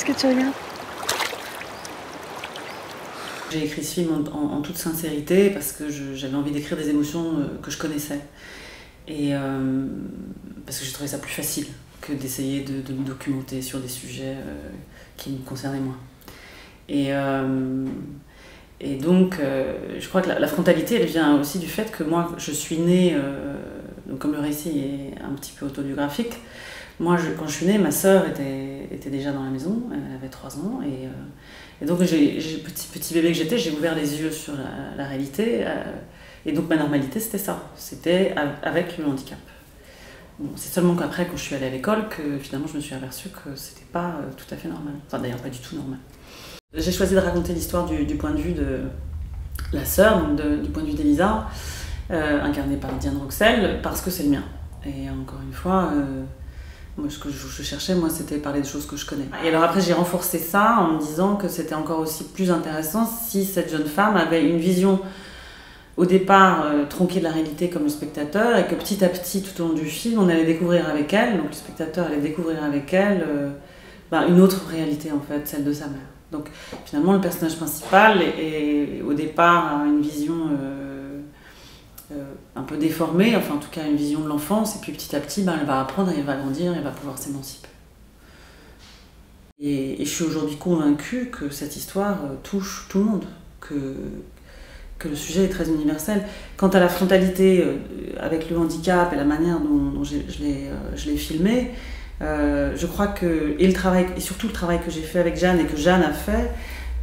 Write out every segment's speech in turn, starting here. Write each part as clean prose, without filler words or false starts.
que tu regardes? J'ai écrit ce film en toute sincérité parce que j'avais envie d'écrire des émotions que je connaissais. Et parce que j'ai trouvé ça plus facile que d'essayer de me documenter sur des sujets qui me concernaient moi. Et donc, je crois que la frontalité, elle vient aussi du fait que moi, je suis née, donc comme le récit est un petit peu autobiographique, moi, quand je suis née, ma sœur était déjà dans la maison, elle avait 3 ans, et donc petit bébé que j'étais, j'ai ouvert les yeux sur la réalité, et donc ma normalité, c'était ça, c'était avec le handicap. Bon, c'est seulement qu'après, quand je suis allée à l'école, que finalement, je me suis aperçue que c'était pas tout à fait normal, enfin d'ailleurs pas du tout normal. J'ai choisi de raconter l'histoire du point de vue de la sœur, donc du point de vue d'Elisa, incarnée par Diane Roxel, parce que c'est le mien. Et encore une fois, moi, ce que je cherchais, moi, c'était parler de choses que je connais. Et alors après, j'ai renforcé ça en me disant que c'était encore aussi plus intéressant si cette jeune femme avait une vision, au départ, tronquée de la réalité comme le spectateur, et que petit à petit, tout au long du film, on allait découvrir avec elle, donc le spectateur allait découvrir avec elle une autre réalité, en fait, celle de sa mère. Donc finalement, le personnage principal est au départ une vision un peu déformée, enfin en tout cas une vision de l'enfance, et puis petit à petit, elle va apprendre, elle va grandir, elle va pouvoir s'émanciper. Et je suis aujourd'hui convaincue que cette histoire touche tout le monde, que le sujet est très universel. Quant à la frontalité avec le handicap et la manière dont je l'ai filmé, je crois que, et surtout le travail que j'ai fait avec Jeanne et que Jeanne a fait,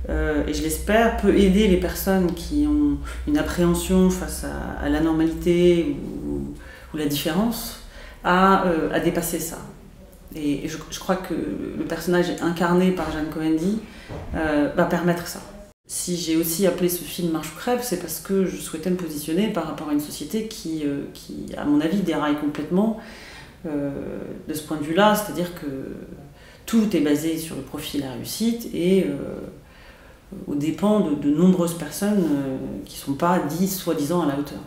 et je l'espère, peut aider les personnes qui ont une appréhension face à l'anormalité ou la différence à dépasser ça. Et je crois que le personnage incarné par Jeanne Cohendi va permettre ça. Si j'ai aussi appelé ce film Marche ou crève, c'est parce que je souhaitais me positionner par rapport à une société qui à mon avis, déraille complètement de ce point de vue-là, c'est-à-dire que tout est basé sur le profit et la réussite et aux dépens de nombreuses personnes qui ne sont pas soi-disant à la hauteur.